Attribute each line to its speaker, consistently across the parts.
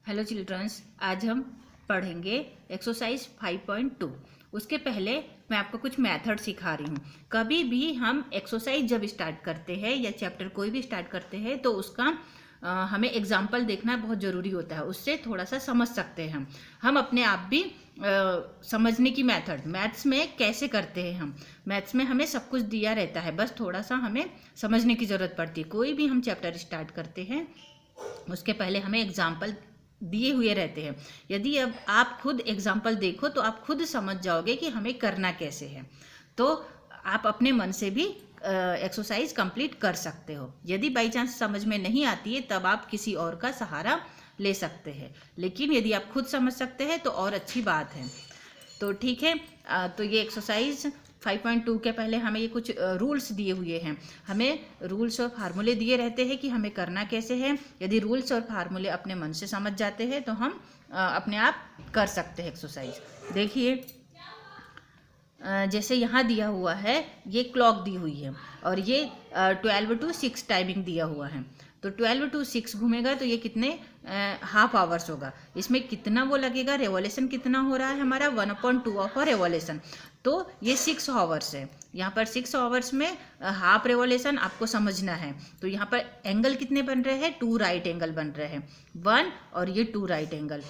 Speaker 1: Hello children's, आज हम पढ़ेंगे एक्सरसाइज 5.2। उसके पहले मैं आपको कुछ मेथड सिखा रही हूँ। कभी भी हम एक्सरसाइज जब स्टार्ट करते हैं या चैप्टर कोई भी स्टार्ट करते हैं तो उसका हमें एग्जाम्पल देखना बहुत ज़रूरी होता है। उससे थोड़ा सा समझ सकते हैं हम अपने आप भी समझने की मेथड मैथ्स में कैसे करते हैं। हम मैथ्स में हमें सब कुछ दिया रहता है, बस थोड़ा सा हमें समझने की ज़रूरत पड़ती है। कोई भी हम चैप्टर स्टार्ट करते हैं उसके पहले हमें एग्जाम्पल दिए हुए रहते हैं। यदि अब आप खुद एग्जाम्पल देखो तो आप खुद समझ जाओगे कि हमें करना कैसे है, तो आप अपने मन से भी एक्सरसाइज कंप्लीट कर सकते हो। यदि बाई चांस समझ में नहीं आती है तब आप किसी और का सहारा ले सकते हैं, लेकिन यदि आप खुद समझ सकते हैं तो और अच्छी बात है। तो ठीक है, तो ये एक्सरसाइज 5.2 के पहले हमें ये कुछ रूल्स दिए हुए हैं। हमें रूल्स और फार्मूले दिए रहते हैं कि हमें करना कैसे है। यदि रूल्स और फार्मूले अपने मन से समझ जाते हैं तो हम अपने आप कर सकते हैं एक्सरसाइज। देखिए, जैसे यहाँ दिया हुआ है, ये क्लॉक दी हुई है और ये 12 to 6 टाइमिंग दिया हुआ है। तो 12 to 6 घूमेगा तो ये कितने हाफ आवर्स होगा। इसमें कितना वो लगेगा, रेवोल्यूशन कितना हो रहा है हमारा 1/2 ऑफ रेवोल्यूशन। तो ये 6 आवर्स है। यहाँ पर 6 आवर्स में हाफ रेवोल्यूशन आपको समझना है। तो यहाँ पर एंगल कितने बन रहे हैं, 2 राइट एंगल बन रहे हैं, 1 और ये 2 राइट एंगल।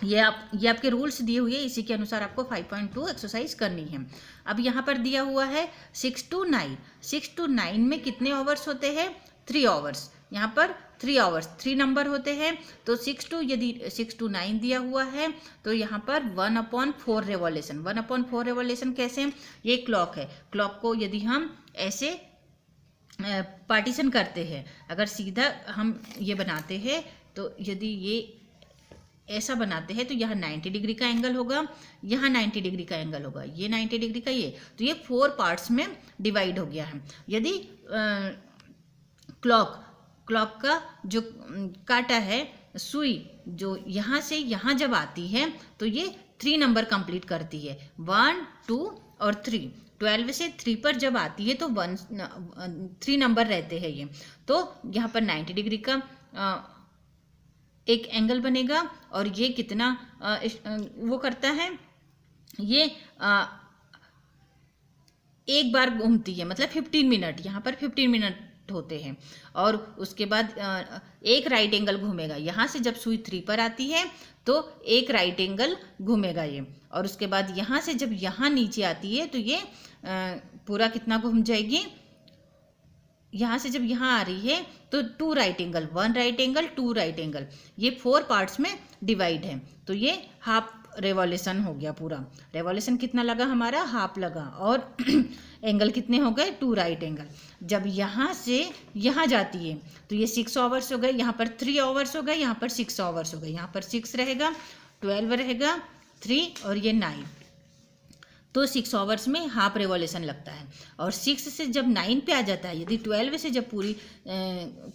Speaker 1: ये आपके रूल्स दिए हुए, इसी के अनुसार आपको 5.2 एक्सरसाइज करनी है। अब यहाँ पर दिया हुआ है 6 to 9। 6 to 9 में कितने आवर्स होते हैं, 3 आवर्स। यहाँ पर 3 आवर्स, 3 नंबर होते हैं। तो यदि 6 to 9 दिया हुआ है तो यहाँ पर 1/4 रेवोल्यूशन। 1/4 रेवोल्यूशन कैसे, ये क्लॉक है। क्लॉक को यदि हम ऐसे पार्टीशन करते हैं, अगर सीधा हम ये बनाते हैं तो यदि ये ऐसा बनाते हैं तो यहाँ 90 डिग्री का एंगल होगा, यहाँ 90 डिग्री का एंगल होगा, ये 90 डिग्री का, ये तो ये 4 पार्ट्स में डिवाइड हो गया है। यदि क्लॉक का जो काटा है, सुई जो यहाँ से यहाँ जब आती है तो ये 3 नंबर कंप्लीट करती है, 1, 2 और 3। 12 से 3 पर जब आती है तो 3 नंबर रहते हैं ये। तो यहाँ पर 90 डिग्री का एक एंगल बनेगा और ये कितना वो करता है, ये एक बार घूमती है, मतलब 15 मिनट, यहाँ पर 15 मिनट होते हैं। और उसके बाद एक राइट एंगल घूमेगा। यहाँ से जब सुई 3 पर आती है तो एक राइट एंगल घूमेगा ये, और उसके बाद यहाँ से जब यहाँ नीचे आती है तो ये पूरा कितना घूम जाएगी। यहाँ से जब यहाँ आ रही है तो 2 right angle, 1 right angle, 2 right angle, ये 4 पार्ट्स में डिवाइड है। तो ये हाफ रेवोल्यूशन हो गया। पूरा रेवोल्यूशन कितना लगा हमारा, हाफ लगा, और एंगल कितने हो गए, 2 राइट एंगल। जब यहाँ से यहाँ जाती है तो ये 6 आवर्स हो गए, यहाँ पर 3 आवर्स हो गए, यहाँ पर 6 आवर्स हो गए, यहाँ पर 6 रहेगा, 12 रहेगा, 3 और ये 9। तो 6 आवर्स में हाफ रेवोल्यूशन लगता है। और 6 से जब 9 पे आ जाता है, यदि 12 से जब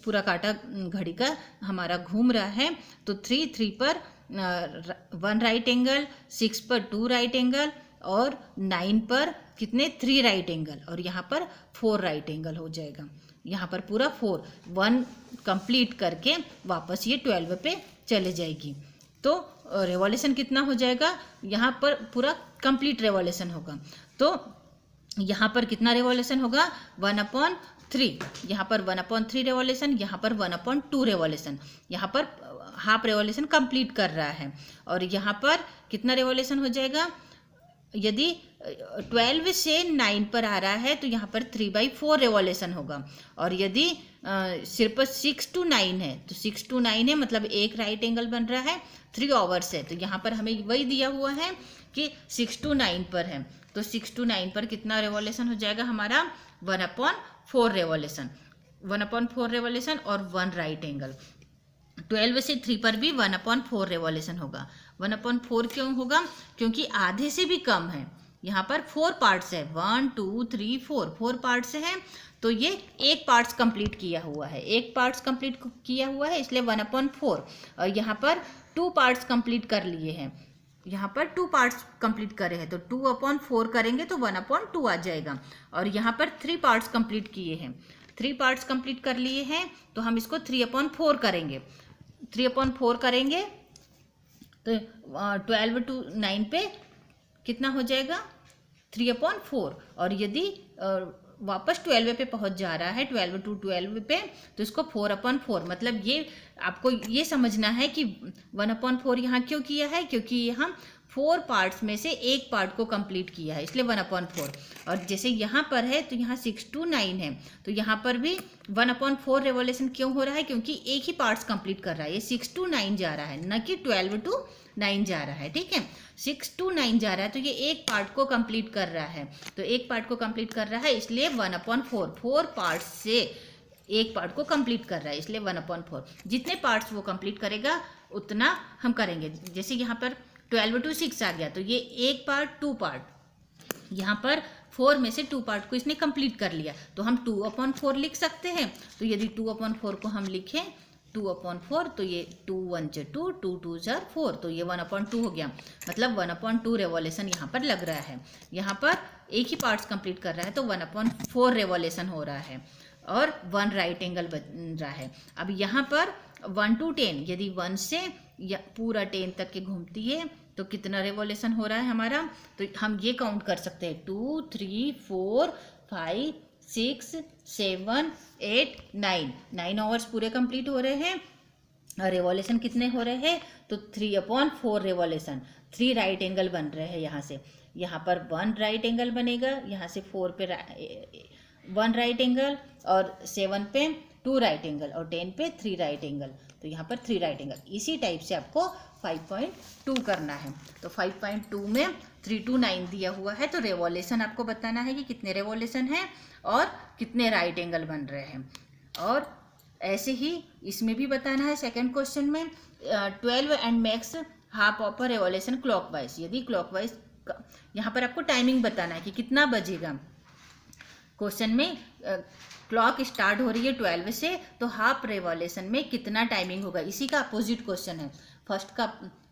Speaker 1: पूरा काटा घड़ी का हमारा घूम रहा है तो 3 पर 1 राइट एंगल, 6 पर 2 राइट एंगल और 9 पर कितने, 3 राइट एंगल, और यहाँ पर 4 राइट एंगल हो जाएगा। यहाँ पर पूरा 1 कंप्लीट करके वापस ये 12 पे चले जाएगी। तो रेवोल्यूशन कितना हो जाएगा, यहाँ पर पूरा कंप्लीट रेवोल्यूशन होगा। तो यहाँ पर कितना रेवोल्यूशन होगा, 1/3। यहाँ पर 1/3 रेवोल्यूशन, यहाँ पर 1/2 रेवोल्यूशन। यहाँ पर हाफ रेवोल्यूशन कंप्लीट कर रहा है। और यहाँ पर कितना रेवोल्यूशन हो जाएगा, यदि 12 से 9 पर आ रहा है तो यहाँ पर 3/4 रेवोल्यूशन होगा। और यदि सिर्फ 6 to 9 है तो 6 to 9 है, मतलब एक राइट एंगल बन रहा है, 3 आवर्स है। तो यहाँ पर हमें वही दिया हुआ है कि 6 to 9 पर है, तो 6 to 9 पर कितना रेवोल्यूशन हो जाएगा हमारा, 1/4 रेवोल्यूशन, 1/4 रेवोल्यूशन और 1 राइट एंगल। 12 से 3 पर भी 1/4 रेवोल्यूशन होगा। 1/4 क्यों होगा, क्योंकि आधे से भी कम है। यहाँ पर 4 पार्ट्स है, 1, 2, 3, 4 पार्ट्स है। तो ये एक पार्ट्स कंप्लीट किया हुआ है, एक पार्ट्स कंप्लीट किया हुआ है, इसलिए 1/4। और यहाँ पर 2 पार्ट्स कंप्लीट कर लिए हैं, यहाँ पर 2 पार्ट्स कंप्लीट करे हैं तो 2/4 करेंगे तो 1/2 आ जाएगा। और यहाँ पर 3 पार्ट्स कंप्लीट किए हैं, 3 पार्ट्स कंप्लीट कर लिए हैं तो हम इसको 3/4 करेंगे। 3/4 करेंगे तो 12 to 9 पे कितना हो जाएगा 3/4। और यदि वापस 12 पे पहुंच जा रहा है 12 to 12 पे तो इसको 4/4, मतलब ये आपको ये समझना है कि 1/4 यहाँ क्यों किया है, क्योंकि यहाँ 4 पार्ट्स में से एक पार्ट को कंप्लीट किया है इसलिए 1/4। और जैसे यहाँ पर है तो यहाँ 6 to 9 है तो यहाँ पर भी 1/4 रेवोल्यूशन क्यों हो रहा है, क्योंकि एक ही पार्ट्स कंप्लीट कर रहा है, ये 6 to 9 जा रहा है, न कि 12 to 9 जा रहा है। ठीक है, 6 to 9 जा रहा है तो ये एक पार्ट को कंप्लीट कर रहा है, तो एक पार्ट को कंप्लीट कर रहा है इसलिए 1/4, 4 पार्ट्स से एक पार्ट को कंप्लीट कर रहा है इसलिए 1/4। जितने पार्ट्स वो कंप्लीट करेगा उतना हम करेंगे। जैसे यहाँ पर 12 to 6 आ गया तो ये एक पार्ट 2 पार्ट, यहाँ पर 4 में से 2 पार्ट को इसने कंप्लीट कर लिया तो हम 2/4 लिख सकते हैं। तो यदि 2/4 को हम लिखें 2/4 तो ये 2 1 2 2 2 4 तो ये 1/2 हो गया, मतलब 1/2 रेवोल्यूशन यहाँ पर लग रहा है। यहाँ पर एक ही पार्ट्स कंप्लीट कर रहा है तो 1/4 रेवोल्यूशन हो रहा है और 1 राइट एंगल बन रहा है। अब यहाँ पर 1 to 10, यदि 1 से या पूरा 10 तक के घूमती है तो कितना रेवोल्यूशन हो रहा है हमारा, तो हम ये काउंट कर सकते हैं 2 3 4 5 6 7 8 9 आवर्स पूरे कंप्लीट हो रहे हैं। और रेवोल्यूशन कितने हो रहे हैं, तो 3/4 रेवोल्यूशन, 3 राइट एंगल बन रहे हैं। यहाँ से यहाँ पर 1 राइट एंगल बनेगा, यहाँ से 4 पे 1 राइट एंगल और 7 पे 2 राइट एंगल और 10 पे 3 राइट एंगल, तो यहाँ पर 3 राइट एंगल। इसी टाइप से आपको 5.2 करना है। तो 5.2 में 3 to 9 दिया हुआ है तो रेवोल्यूशन आपको बताना है कि कितने रेवोल्यूशन है और कितने राइट एंगल बन रहे हैं। और ऐसे ही इसमें भी बताना है सेकंड क्वेश्चन में 12 and max half of a revolution clockwise. यदि क्लॉकवाइज, यहाँ पर आपको टाइमिंग बताना है कि कितना बजेगा। क्वेश्चन में क्लॉक स्टार्ट हो रही है 12 से तो हाफ रेवोल्यूशन में कितना टाइमिंग होगा, इसी का अपोजिट क्वेश्चन है। फर्स्ट का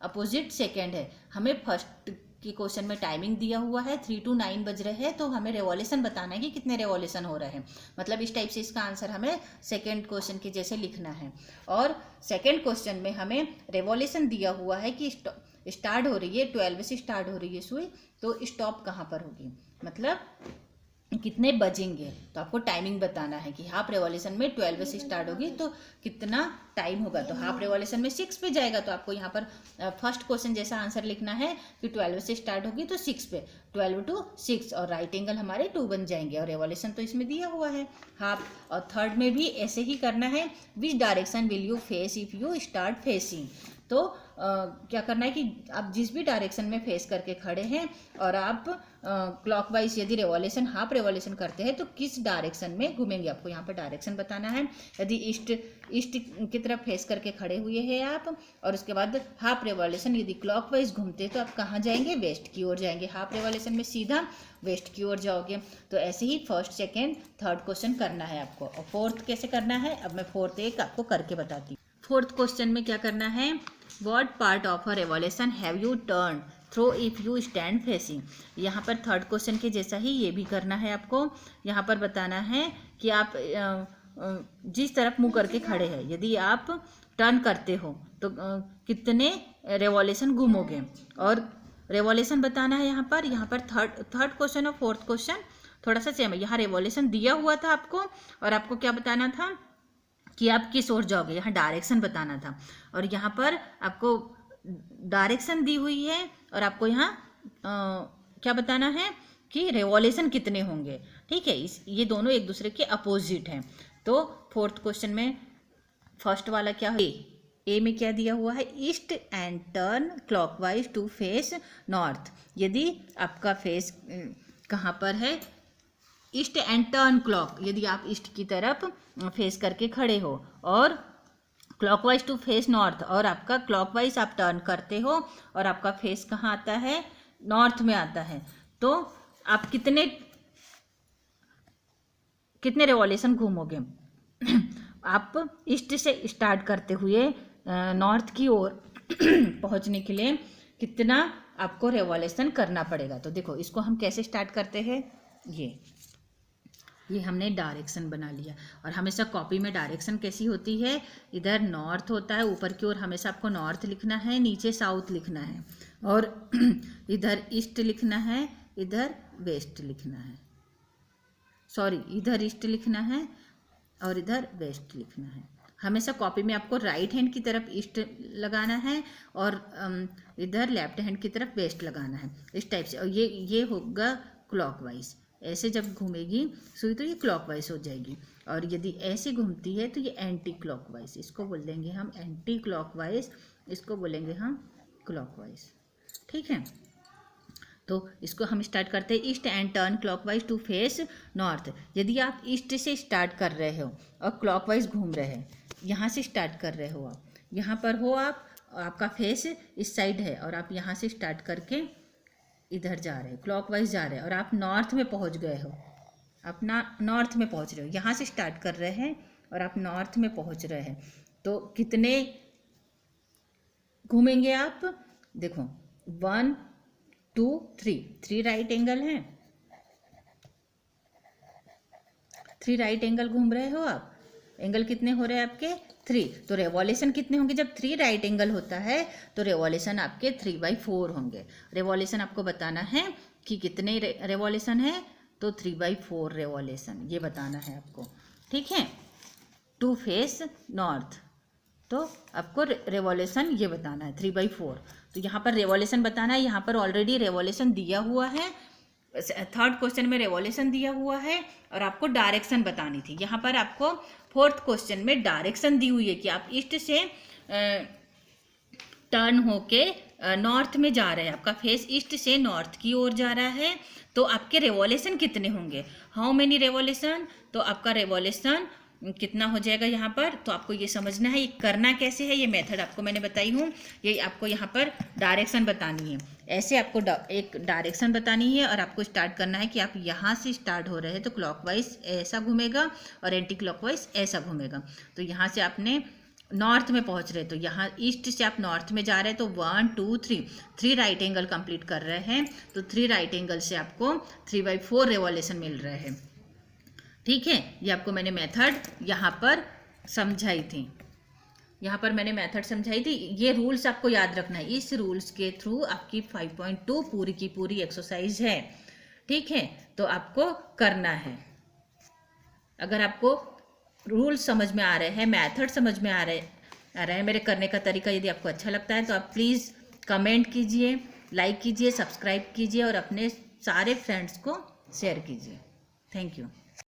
Speaker 1: अपोजिट सेकंड है। हमें फर्स्ट के क्वेश्चन में टाइमिंग दिया हुआ है 3 to 9 बज रहे हैं तो हमें रेवोल्यूशन बताना है कि कितने रेवोल्यूशन हो रहे हैं। मतलब इस टाइप से इसका आंसर हमें सेकंड क्वेश्चन के जैसे लिखना है। और सेकंड क्वेश्चन में हमें रेवोल्यूशन दिया हुआ है कि स्टार्ट हो रही है 12 से स्टार्ट हो रही है सुई, तो स्टॉप कहाँ पर होगी, मतलब कितने बजेंगे। तो आपको टाइमिंग बताना है कि हाफ रेवोल्यूशन में 12 से स्टार्ट होगी तो कितना टाइम होगा। तो हाफ रेवोल्यूशन में 6 पे जाएगा तो आपको यहाँ पर फर्स्ट क्वेश्चन जैसा आंसर लिखना है कि 12 से स्टार्ट होगी तो 6 पे 12 to 6 और राइट एंगल हमारे 2 बन जाएंगे और रेवोल्यूशन तो इसमें दिया हुआ है हाफ। और थर्ड में भी ऐसे ही करना है, which direction will you face if you start facing. तो क्या करना है कि आप जिस भी डायरेक्शन में फेस करके खड़े हैं और आप क्लॉकवाइज यदि रेवोल्यूशन हाफ रेवोल्यूशन करते हैं तो किस डायरेक्शन में घूमेंगे, आपको यहाँ पर डायरेक्शन बताना है। यदि ईस्ट की तरफ फेस करके खड़े हुए हैं आप और उसके बाद हाफ रेवोल्यूशन यदि क्लॉकवाइज घूमते तो आप कहाँ जाएंगे, वेस्ट की ओर जाएंगे। हाफ रेवोल्यूशन में सीधा वेस्ट की ओर जाओगे। तो ऐसे ही फर्स्ट सेकेंड थर्ड क्वेश्चन करना है आपको। और फोर्थ कैसे करना है अब मैं फोर्थ एक आपको करके बताती हूँ। फोर्थ क्वेश्चन में क्या करना है, what part of a revolution have you turned through if you stand facing. यहाँ पर थर्ड क्वेश्चन के जैसा ही ये भी करना है आपको। यहाँ पर बताना है कि आप जिस तरफ मुंह करके खड़े हैं यदि आप टर्न करते हो तो कितने रेवोल्यूशन घूमोगे और रेवोल्यूशन बताना है। यहाँ पर थर्ड क्वेश्चन और फोर्थ क्वेश्चन थोड़ा सा सेम है। यहाँ रेवोल्यूशन दिया हुआ था आपको और आपको क्या बताना था कि आप किस ओर जाओगे, यहाँ डायरेक्शन बताना था। और यहाँ पर आपको डायरेक्शन दी हुई है और आपको यहाँ क्या बताना है कि रेवोल्यूशन कितने होंगे। ठीक है, ये दोनों एक दूसरे के अपोजिट हैं। तो फोर्थ क्वेश्चन में फर्स्ट वाला क्या है, ए में क्या दिया हुआ है, east and turn clockwise to face north. यदि आपका फेस कहाँ पर है, ईस्ट एंड टर्न क्लॉक, यदि आप ईस्ट की तरफ फेस करके खड़े हो और क्लॉकवाइज टू फेस नॉर्थ और आपका क्लॉकवाइज आप टर्न करते हो और आपका फेस कहाँ आता है, नॉर्थ में आता है, तो आप कितने रेवोल्यूशन घूमोगे। आप ईस्ट से स्टार्ट करते हुए नॉर्थ की ओर पहुंचने के लिए कितना आपको रेवोल्यूशन करना पड़ेगा। तो देखो इसको हम कैसे स्टार्ट करते हैं, ये ये हमने डायरेक्शन बना लिया। और हमेशा कॉपी में डायरेक्शन कैसी होती है, इधर नॉर्थ होता है, ऊपर की ओर हमेशा आपको नॉर्थ लिखना है, नीचे साउथ लिखना है, और इधर ईस्ट लिखना है, इधर वेस्ट लिखना है, सॉरी इधर ईस्ट लिखना है और इधर वेस्ट लिखना है। हमेशा कॉपी में आपको राइट हैंड की तरफ ईस्ट लगाना है और इधर लेफ्ट हैंड की तरफ वेस्ट लगाना है, इस टाइप से। और ये होगा क्लॉकवाइज। ऐसे जब घूमेगी सुई तो ये क्लॉकवाइज हो जाएगी, और यदि ऐसे घूमती है तो ये एंटी क्लॉकवाइज। इसको बोल देंगे हम एंटी क्लॉकवाइज, इसको बोलेंगे हम क्लॉकवाइज। ठीक है, तो इसको हम स्टार्ट करते हैं। East and turn clockwise to face north. यदि आप ईस्ट से स्टार्ट कर रहे हो और क्लॉकवाइज घूम रहे हैं, यहाँ से स्टार्ट कर रहे हो, आप यहाँ पर हो, आप आपका फेस इस साइड है और आप यहाँ से स्टार्ट करके इधर जा रहे हो, क्लॉकवाइज जा रहे हैं, और आप नॉर्थ में पहुँच गए हो, अपना नॉर्थ में पहुँच रहे हो। यहाँ से स्टार्ट कर रहे हैं और आप नॉर्थ में पहुँच रहे हैं, तो कितने घूमेंगे आप? देखो 1 2 3 राइट एंगल हैं, 3 राइट एंगल घूम रहे हो आप। एंगल कितने हो रहे हैं आपके? 3। तो रेवोल्यूशन कितने होंगे? जब 3 राइट एंगल होता है तो रेवोल्यूशन आपके 3/4 होंगे। रेवोल्यूशन आपको बताना है कि कितने रेवोल्यूशन है, तो 3/4 रेवोल्यूशन ये बताना है आपको। ठीक है, टू फेस नॉर्थ, तो आपको रेवोल्यूशन ये बताना है 3/4। तो यहाँ पर रेवोल्यूशन बताना है, यहाँ पर ऑलरेडी रेवोल्यूशन दिया हुआ है, थर्ड क्वेश्चन में रेवोल्यूशन दिया हुआ है, और आपको डायरेक्शन बतानी थी। यहाँ पर आपको फोर्थ क्वेश्चन में डायरेक्शन दी हुई है कि आप ईस्ट से टर्न होके नॉर्थ में जा रहे हैं, आपका फेस ईस्ट से नॉर्थ की ओर जा रहा है, तो आपके रेवोल्यूशन कितने होंगे, हाउ मेनी रेवोल्यूशन, तो आपका रेवोल्यूशन कितना हो जाएगा यहाँ पर। तो आपको ये समझना है ये करना कैसे है, ये मेथड आपको मैंने बताई हूँ। ये आपको यहाँ पर डायरेक्शन बतानी है, ऐसे आपको एक डायरेक्शन बतानी है, और आपको स्टार्ट करना है कि आप यहाँ से स्टार्ट हो रहे हैं तो क्लॉकवाइज ऐसा घूमेगा और एंटी क्लॉकवाइज ऐसा घूमेगा। तो यहाँ से आपने नॉर्थ में पहुँच रहे, तो यहाँ ईस्ट से आप नॉर्थ में जा रहे हैं, तो 1 2 3 राइट एंगल कंप्लीट कर रहे हैं, तो 3 राइट एंगल से आपको 3/4 रेवोल्यूशन मिल रहे हैं। ठीक है, ये आपको मैंने मेथड यहाँ पर समझाई थी, यहाँ पर मैंने मेथड समझाई थी। ये रूल्स आपको याद रखना है, इस रूल्स के थ्रू आपकी 5.2 पूरी की पूरी एक्सरसाइज है। ठीक है, तो आपको करना है। अगर आपको रूल्स समझ में आ रहे हैं, मेथड समझ में आ रहे हैं, मेरे करने का तरीका यदि आपको अच्छा लगता है तो आप प्लीज़ कमेंट कीजिए, लाइक कीजिए, सब्सक्राइब कीजिए और अपने सारे फ्रेंड्स को शेयर कीजिए। Thank you.